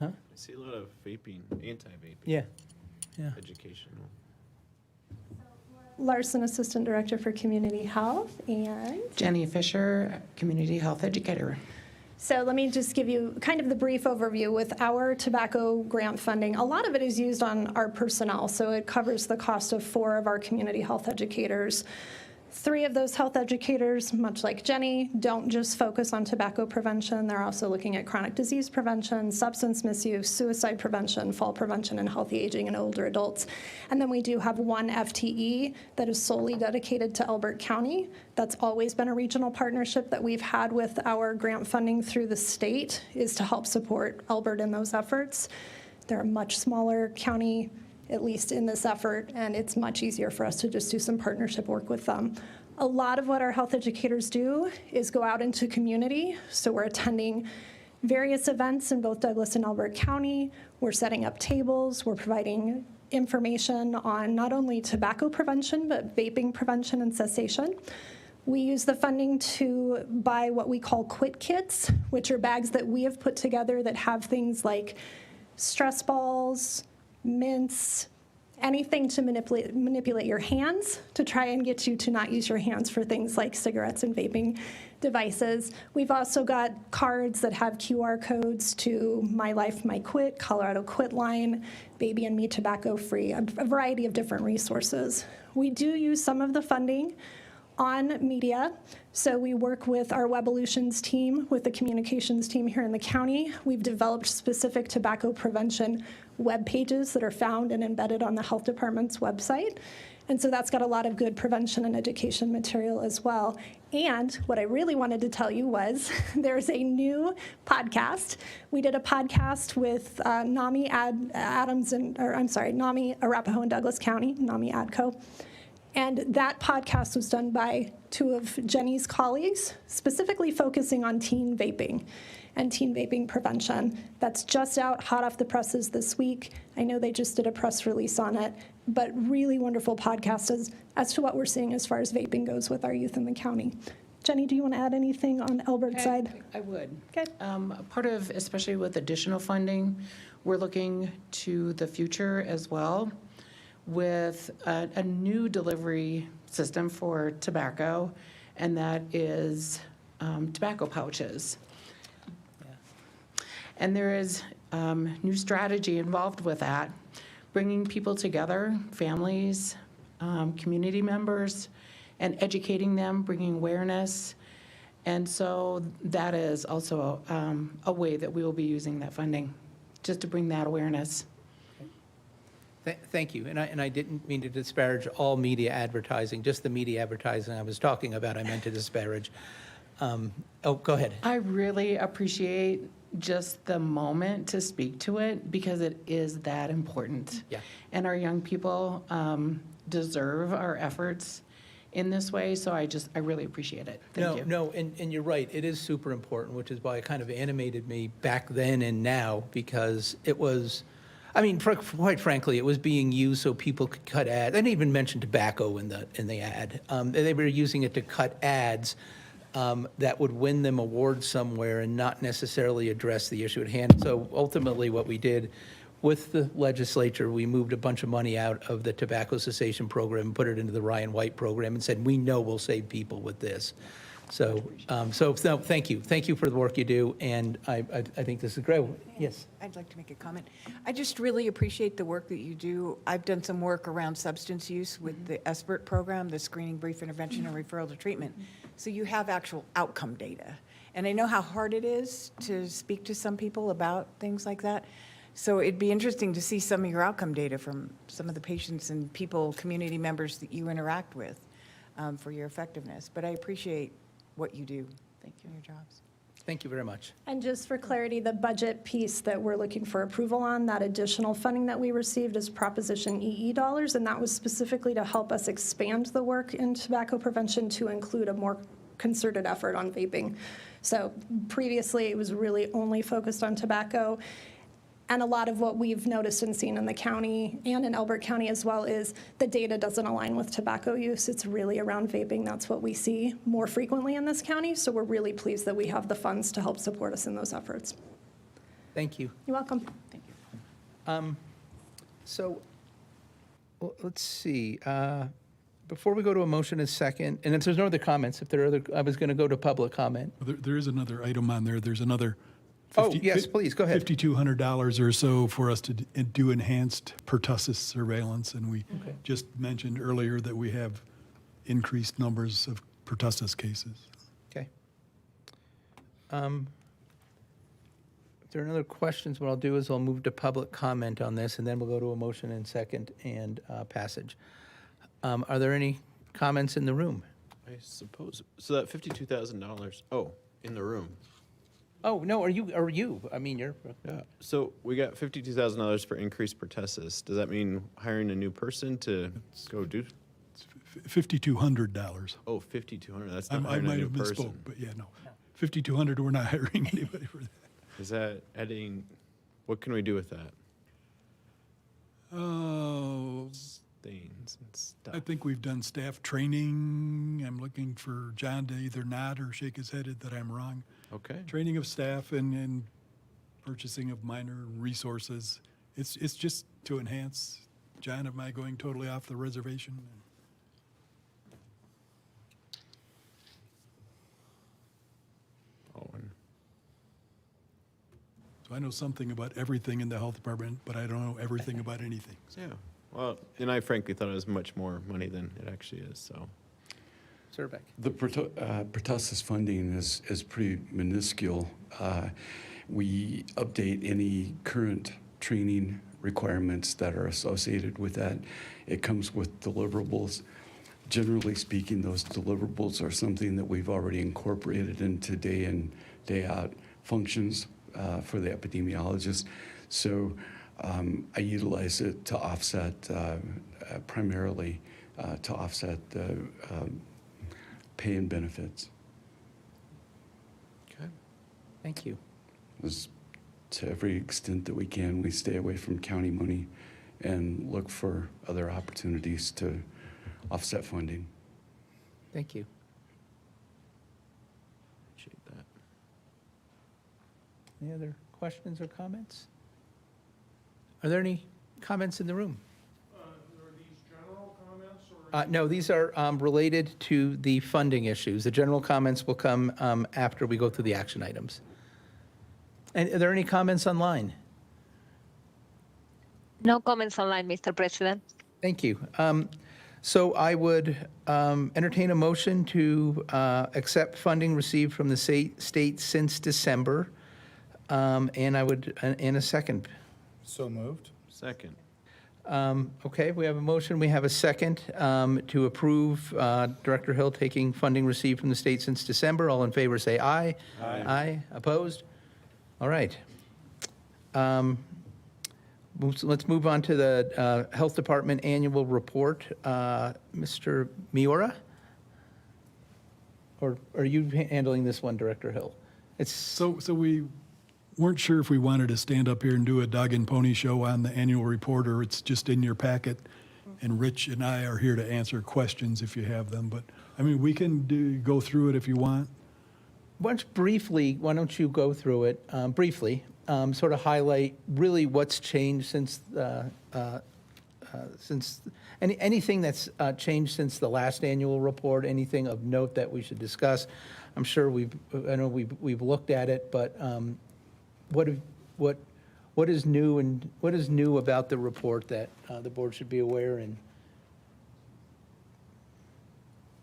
Huh? I see a lot of vaping, anti-vaping. Yeah. Educational. Larson, Assistant Director for Community Health, and Jenny Fisher, Community Health Educator. so let me just give you kind of the brief overview. With our tobacco grant funding, a lot of it is used on our personnel, so it covers the cost of 4 of our community health educators. 3 of those health educators, much like Jenny, don't just focus on tobacco prevention. They're also looking at chronic disease prevention, substance misuse, suicide prevention, fall prevention, and healthy aging in older adults. And then we do have 1 FTE that is solely dedicated to Elbert County. That's always been a regional partnership that we've had with our grant funding through the state, is to help support Elbert in those efforts. They're a much smaller county, at least in this effort, and it's much easier for us to just do some partnership work with them. A lot of what our health educators do is go out into community, so we're attending various events in both Douglas and Elbert County. We're setting up tables, we're providing information on not only tobacco prevention, but vaping prevention and cessation. We use the funding to buy what we call quit kits, which are bags that we have put together that have things like stress balls, mints, anything to manipulate your hands to try and get you to not use your hands for things like cigarettes and vaping devices. We've also got cards that have QR codes to My Life, My Quit, Colorado Quit Line, Baby and Me Tobacco Free, a variety of different resources. We do use some of the funding on media. So we work with our Webolutions team, with the communications team here in the county. We've developed specific tobacco prevention web pages that are found and embedded on the health department's website. And so that's got a lot of good prevention and education material as well. And what I really wanted to tell you was there's a new podcast. We did a podcast with NAMI NAMI Arapahoe and Douglas County, NAMI ADCO. And that podcast was done by two of Jenny's colleagues, specifically focusing on teen vaping and teen vaping prevention. That's just out, hot off the presses this week. I know they just did a press release on it, but really wonderful podcast as to what we're seeing as far as vaping goes with our youth in the county. Jenny, do you want to add anything on Elbert's side? I would. Okay. Part of, especially with additional funding, we're looking to the future as well with a new delivery system for tobacco, and that is tobacco pouches. And there is new strategy involved with that, bringing people together, families, community members, and educating them, bringing awareness. And so that is also a way that we will be using that funding, just to bring that awareness. Thank you. And I didn't mean to disparage all media advertising, just the media advertising I was talking about, I meant to disparage. Oh, go ahead. I really appreciate just the moment to speak to it because it is that important. Yeah. And our young people deserve our efforts in this way, so I really appreciate it. Thank you. No, and you're right. It is super important, which is why it kind of animated me back then and now, because it was, I mean, quite frankly, it was being used so people could cut ads. They didn't even mention tobacco in the ad. They were using it to cut ads that would win them awards somewhere and not necessarily address the issue at hand. So ultimately, what we did with the legislature, we moved a bunch of money out of the tobacco cessation program and put it into the Ryan White program and said, we know we'll save people with this. So, no, thank you. Thank you for the work you do, and I think this is great. Yes. I'd like to make a comment. I just really appreciate the work that you do. I've done some work around substance use with the SBIRT program, the Screening, Brief Intervention, and Referral to Treatment. So you have actual outcome data. And I know how hard it is to speak to some people about things like that. So it'd be interesting to see some of your outcome data from some of the patients and people, community members that you interact with for your effectiveness. But I appreciate what you do. Thank you. In your jobs. Thank you very much. And just for clarity, the budget piece that we're looking for approval on, that additional funding that we received is Proposition EE dollars, and that was specifically to help us expand the work in tobacco prevention to include a more concerted effort on vaping. So previously, it was really only focused on tobacco. And a lot of what we've noticed and seen in the county and in Elbert County as well is the data doesn't align with tobacco use. It's really around vaping. That's what we see more frequently in this county. So we're really pleased that we have the funds to help support us in those efforts. Thank you. You're welcome. Thank you. So, let's see. Before we go to a motion and second, and if there's no other comments, if there are other, I was going to go to public comment. There is another item on there. There's another Oh, yes, please, go ahead. $5,200 or so for us to do enhanced pertussis surveillance. And we just mentioned earlier that we have increased numbers of pertussis cases. Okay. If there are no other questions, what I'll do is I'll move to public comment on this, and then we'll go to a motion and second and passage. Are there any comments in the room? I suppose, so that $52,000, in the room. Oh, no, are you? I mean, you're. Yeah, so we got $52,000 for increased pertussis. Does that mean hiring a new person to go do? $5,200. Oh, $5,200, that's I not hiring a might new have misspoke, person. but yeah, no. $5,200, we're not hiring anybody for that. Is that adding, what can we do with that? Oh, Things and stuff. I think we've done staff training. I I'm looking for John to either nod or shake his head that I'm wrong. Okay. Training of staff and purchasing of minor resources. It's just to enhance. John, am I going totally off the reservation? Owen. So I know something about everything in the health department, but I don't know everything about anything. Yeah. Well, and I frankly thought it was much more money than it actually is, so. Surbeck. The pertussis funding is pretty minuscule. We update any current training requirements that are associated with that. It comes with deliverables. Generally speaking, those deliverables are something that we've already incorporated into day in, day out functions for the epidemiologist. So I utilize it to offset, primarily to offset the pay and benefits. Okay. Thank you. To every extent that we can, we stay away from county money and look for other opportunities to offset funding. Thank you. Appreciate that. Any other questions or comments? Are there any comments in the room? Are these general comments or? No, these are related to the funding issues. The general comments will come after we go through the action items. And are there any comments online? No comments online, Mr. President. Thank you. So I would entertain a motion to accept funding received from the state since December, and I would, and a second. So moved. Second. Okay, we have a motion, we have a second to approve Director Hill taking funding received from the state since December. All in favor, say aye. Aye. Aye, opposed? All right. Let's move on to the Health Department Annual Report. Mr. Miura? Or are you handling this one, Director Hill? It's, So we weren't sure if we wanted to stand up here and do a dog and pony show on the annual report, or it's just in your packet. And Rich and I are here to answer questions if you have them. But, I mean, we can go through it if you want. why don't you go through it briefly, sort of highlight really what's changed since anything that's changed since the last annual report, anything of note that we should discuss. I'm sure I know we've looked at it, but what is new and what is new about the report that the board should be aware and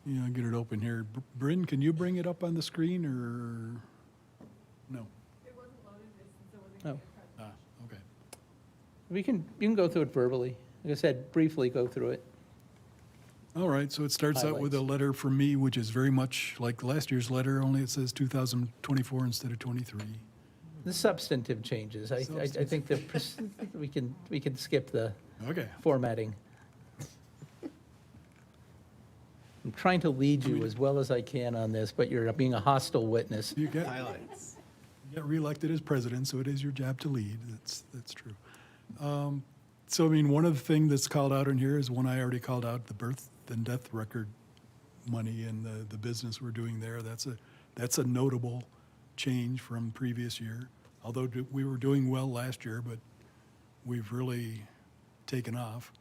Yeah, I'll get it open here. Bryn, can you bring it up on the screen or no? oh, Ah, okay. you can go through it verbally. Like I said, briefly go through it. All right, so it starts out with a Highlights. letter from me, which is very much like last year's letter, only it says 2024 instead of 23. The substantive changes. I think we can skip the Okay. formatting. I'm trying to lead you as well as I can on this, but you're being a hostile witness. You get reelected as president, so it is your job to lead. That's true. So, I mean, one of the things that's called out in here is one I already called out, the birth and death record money and the business we're doing there. That's a notable change from previous year. Although we were doing well last year, but we've really taken off.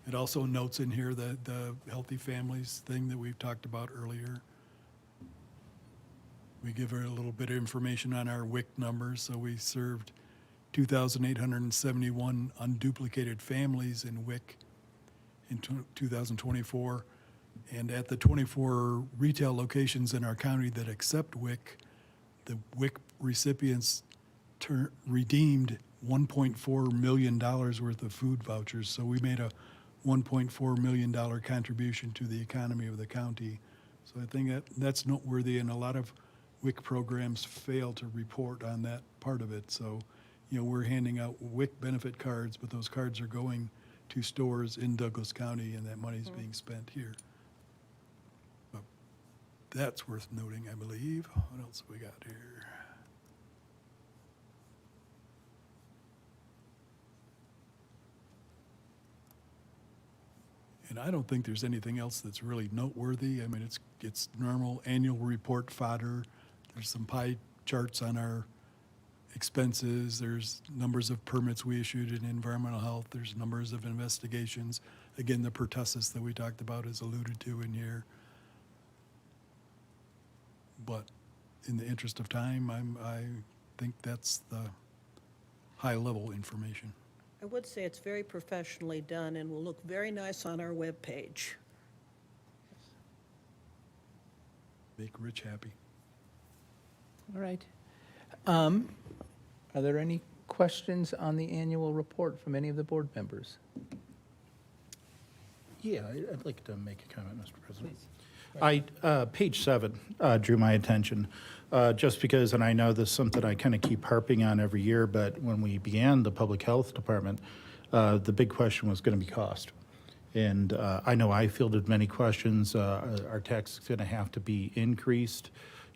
It also notes in here that the Healthy Families thing that we've talked about earlier. We give her a little bit of information on our WIC numbers. So we served 2,871 unduplicated families in WIC in 2024. And at the 24 retail locations in our county that accept WIC, the WIC recipients redeemed $1.4 million worth of food vouchers. So we made a $1.4 million contribution to the economy of the county. So I think that's noteworthy, and a lot of WIC programs fail to report on that part of it. So, you know, we're handing out WIC benefit cards, but those cards are going to stores in Douglas County, and that money's being spent here. But that's worth noting, I believe. What else have we got here? And I don't think there's anything else that's really noteworthy. I mean, it's normal annual report fodder. There's some pie charts on our expenses. There's numbers of permits we issued in environmental health. There's numbers of investigations. Again, the pertussis that we talked about is alluded to in here. But in the interest of time, I think that's the high-level information. I would say it's very professionally done and will look very nice on our webpage. Make Rich happy. All right. Are there any questions on the annual report from any of the board members? Yeah, I'd like to make a comment, Mr. President. Page 7 drew my attention, just because, and I know this is something I kind of keep harping on every year, but when we began the Public Health Department, the big question was going to be cost. And I know I fielded many questions. Our tax is going to have to be increased.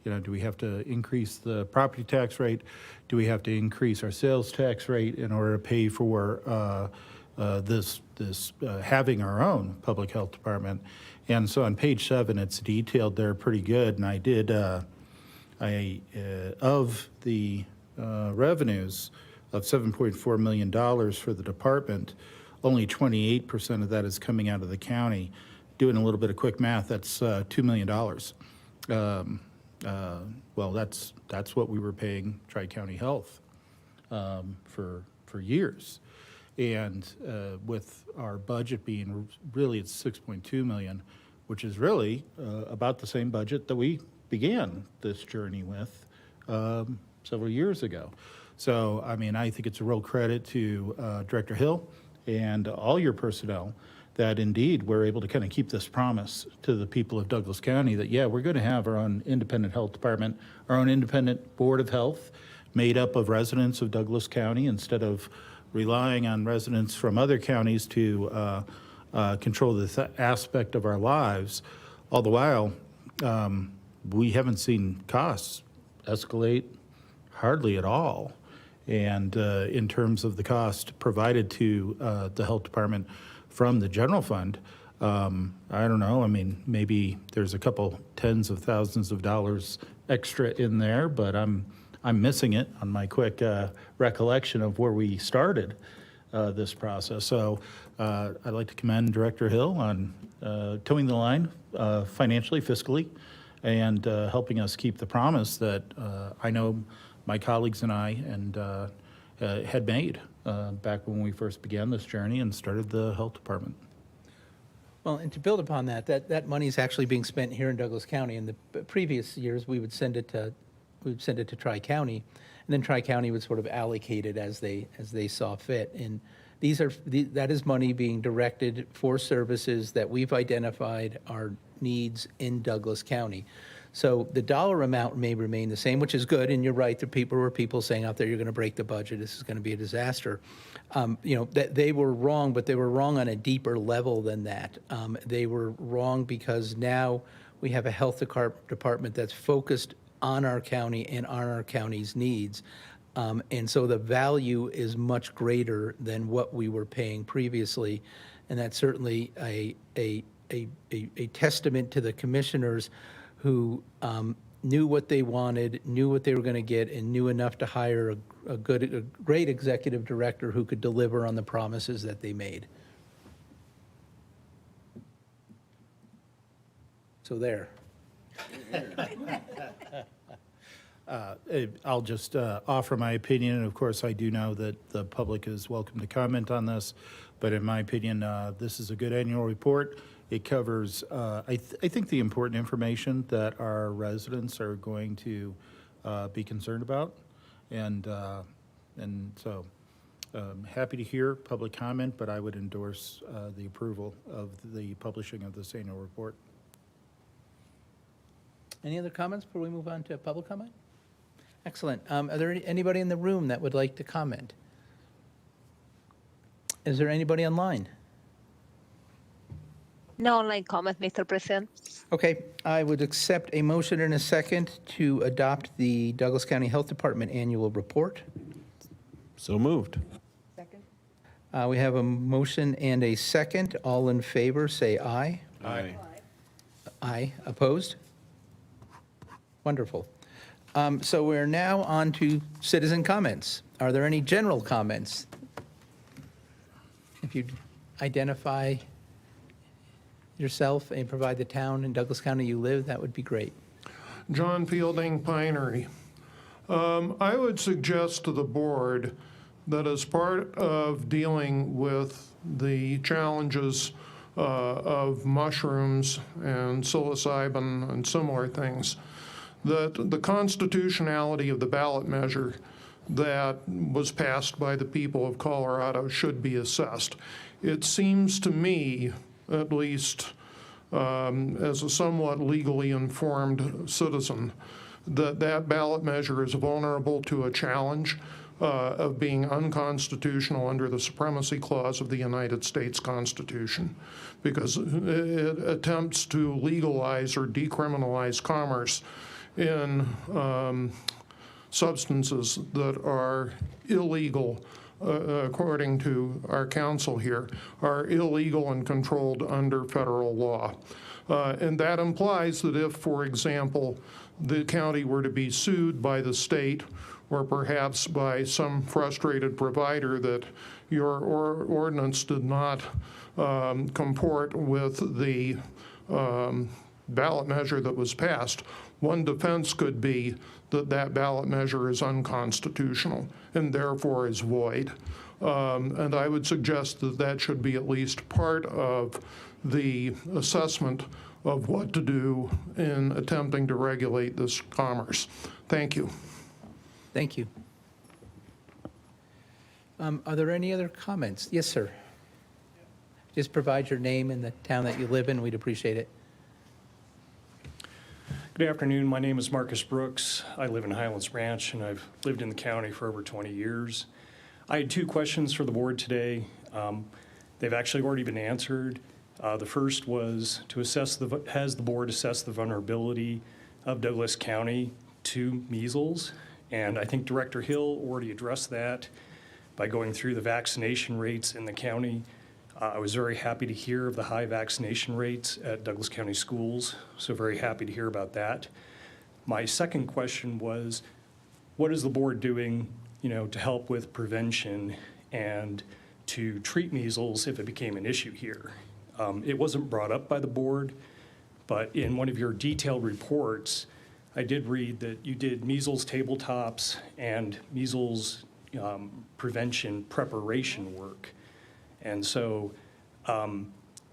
You know, do we have to increase the property tax rate? Do we have to increase our sales tax rate in order to pay for having our own public health department? And so on page 7, it's detailed there pretty good. And I did, of the revenues of $7.4 million for the department, only 28% of that is coming out of the county. Doing a little bit of quick math, that's $2 million. Well, that's what we were paying Tri-County Health for years. And with our budget being really at $6.2 million, which is really about the same budget that we began this journey with several years ago. So, I mean, I think it's a real credit to Director Hill and all your personnel that indeed we're able to kind of keep this promise to the people of Douglas County that, yeah, we're going to have our own independent health department, our own independent board of health made up of residents of Douglas County instead of relying on residents from other counties to control this aspect of our lives. All the while, we haven't seen costs escalate hardly at all. And in terms of the cost provided to the health department from the general fund, I don't know, I mean, maybe there's a couple tens of thousands of dollars extra in there, but I'm missing it on my quick recollection of where we started this process. So I'd like to commend Director Hill on towing the line financially, fiscally, and helping us keep the promise that I know my colleagues and I had made back when we first began this journey and started the health department. Well, and to build upon that, that money is actually being spent here in Douglas County. In the previous years, we would send it to Tri-County, and then Tri-County would sort of allocate it as they saw fit. And that is money being directed for services that we've identified are needs in Douglas County. So the dollar amount may remain the same, which is good, and you're right, there were people saying out there, you're going to break the budget, this is going to be a disaster. You know, that they were wrong, but they were wrong on a deeper level than that. They were wrong because now we have a health department that's focused on our county and on our county's needs. And so the value is much greater than what we were paying previously. And that's certainly a testament to the commissioners who knew what they wanted, knew what they were going to get, and knew enough to hire a great executive director who could deliver on the promises that they made. So there. I'll just offer my opinion, and of course I do know that the public is welcome to comment on this, but in my opinion, this is a good annual report. It covers, I think, the important information that our residents are going to be concerned about, and so happy to hear public comment, but I would endorse the approval of the publishing of this annual report. Any other comments before we move on to public comment? Excellent. Are there anybody in the room that would like to comment? Is there anybody online? No online comment, Mr. President. Okay, I would accept a motion in a second to adopt the Douglas County Health Department Annual Report. So moved. Second? We have a motion and a second. All in favor, say aye. Aye. Aye. Opposed? Wonderful. So we're now on to citizen comments. Are there any general comments? If you'd identify yourself and provide the town in Douglas County you live, that would be great. John Fielding, Pinery. I would suggest to the board that as part of dealing with the challenges of mushrooms and psilocybin and similar things, that the constitutionality of the ballot measure that was passed by the people of Colorado should be assessed. It seems to me, at least as a somewhat legally informed citizen, that that ballot measure is vulnerable to a challenge of being unconstitutional under the Supremacy Clause of the United States Constitution, because it attempts to legalize or decriminalize commerce in substances that are illegal, according to our counsel here, are illegal and controlled under federal law. And that implies that if, for example, the county were to be sued by the state or perhaps by some frustrated provider that your ordinance did not comport with the ballot measure that was passed, one defense could be that that ballot measure is unconstitutional and therefore is void. And I would suggest that that should be at least part of the assessment of what to do in attempting to regulate this commerce. Thank you. Thank you. Are there any other comments? Yes, sir. Just provide your name and the town that you live in. We'd appreciate it. Good afternoon. My name is Marcus Brooks. I live in Highlands Ranch, and I've lived in the county for over 20 years. I had two questions for the board today. They've actually already been answered. The first was to assess has the board assessed the vulnerability of Douglas County to measles? And I think Director Hill already addressed that by going through the vaccination rates in the county. I was very happy to hear of the high vaccination rates at Douglas County schools, so very happy to hear about that. My second question was, what is the board doing, to help with prevention and to treat measles if it became an issue here? It wasn't brought up by the board, but in one of your detailed reports, I did read that you did measles tabletops and measles prevention preparation work. And so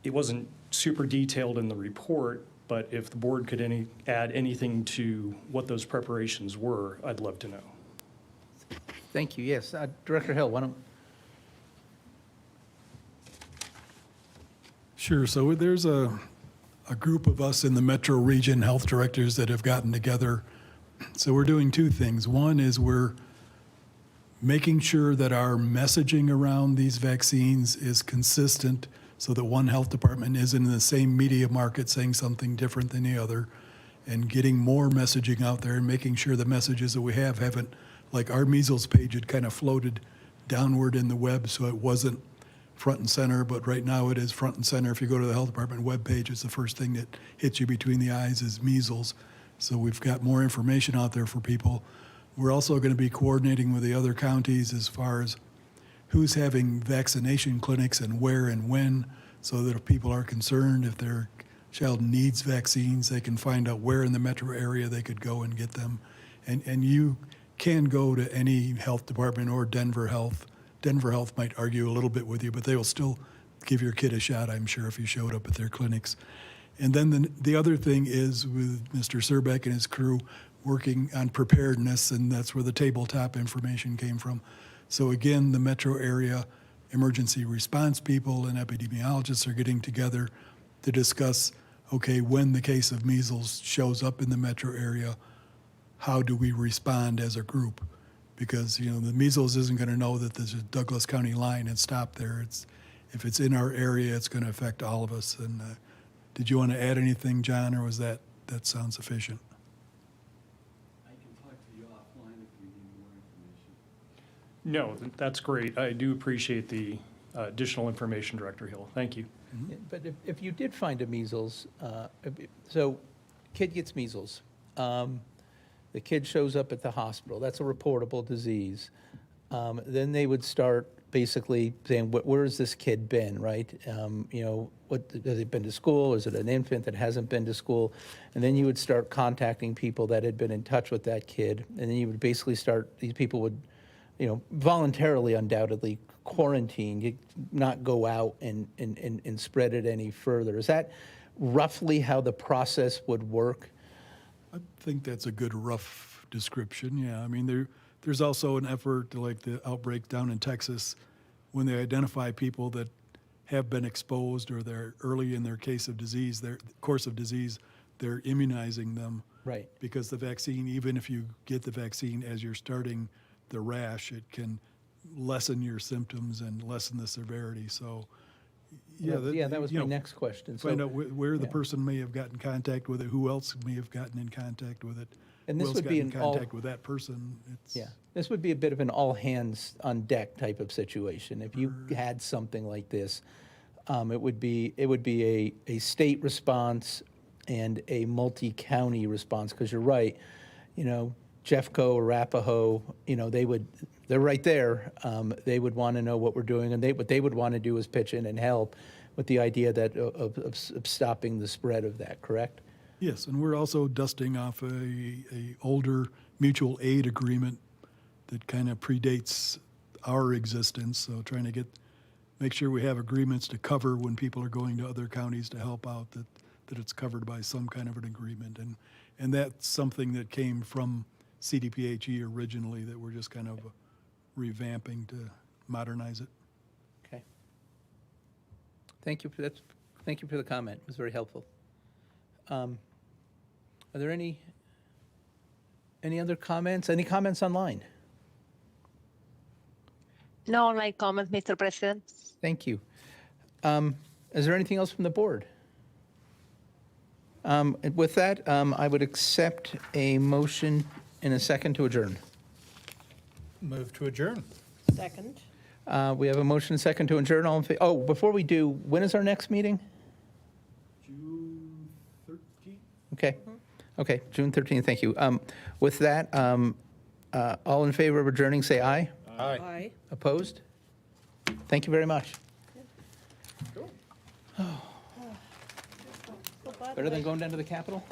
it wasn't super detailed in the report, but if the board could add anything to what those preparations were, I'd love to know. Thank you. Yes, Director Hill, why don't? Sure. So there's a group of us in the Metro Region health directors that have gotten together. So we're doing two things. One is we're making sure that our messaging around these vaccines is consistent so that one health department isn't in the same media market saying something different than the other, and getting more messaging out there and making sure the messages that we have haven't, like our measles page had kind of floated downward in the web, so it wasn't front and center, but right now it is front and center. If you go to the health department webpage, it's the first thing that hits you between the eyes is measles. So we've got more information out there for people. We're also going to be coordinating with the other counties as far as who's having vaccination clinics and where and when, so that if people are concerned, if their child needs vaccines, they can find out where in the metro area they could go and get them. And you can go to any health department or Denver Health. Denver Health might argue a little bit with you, but they will still give your kid a shot, I'm sure, if you showed up at their clinics. And then the other thing is with Mr. Surbeck and his crew working on preparedness, and that's where the tabletop information came from. So again, the metro area emergency response people and epidemiologists are getting together to discuss, okay, when the case of measles shows up in the metro area, how do we respond as a group? Because, the measles isn't going to know that there's a Douglas County line and stop there. If it's in our area, it's going to affect all of us. And did you want to add anything, John, or was that sound sufficient? I can talk to you offline if you need more information. No, that's great. I do appreciate the additional information, Director Hill. Thank you. But if you did find a measles, so kid gets measles, the kid shows up at the hospital, that's a reportable disease. Then they would start basically saying, where has this kid been, right? You know, has it been to school? Is it an infant that hasn't been to school? And then you would start contacting people that had been in touch with that kid. And then you would basically start, these people would, you know, voluntarily, undoubtedly, quarantine, you not go out and spread it any further. Is that roughly how the process would work? I think that's a good rough description, yeah. I mean, there's also an effort, like the outbreak down in Texas, when they identify people that have been exposed or they're early in their course of disease, they're immunizing them. Right. Because the vaccine, even if you get the vaccine as you're starting the rash, it can lessen your symptoms and lessen the severity. So, That was you my know, next question. Find So- out where the yeah. person may have gotten contact with it, who else may have gotten in contact with it. And who this else would got be in an all- contact with that person. It's, Yeah, this would be a bit of an all hands on deck type of situation. If you had something like this, it would be a state response and a multi-county response, because you're right, you know, Jeffco, Arapahoe, you know, they're right there. They would want to know what we're doing, and what they would want to do is pitch in and help with the idea that of stopping the spread of that, correct? Yes, and we're also dusting off a older mutual aid agreement that kind of predates our existence. So trying to make sure we have agreements to cover when people are going to other counties to help out, that it's covered by some kind of an agreement. And that's something that came from CDPHE originally that we're just kind of revamping to modernize it. Okay. Thank you for that. Thank you for the comment. It was very helpful. Are there any other comments? Any comments online? No online comment, Mr. President. Thank you. Is there anything else from the board? With that, I would accept a motion in a second to adjourn. Move to adjourn. Second. We have a motion and a second to adjourn. All in favor? Oh, before we do, when is our next meeting? June 13th? Okay. Okay, June 13th, thank you. With that, all in favor of adjourning, say aye. Aye. Opposed? Thank you very much. Oh, by the Better than way, going down to the Capitol?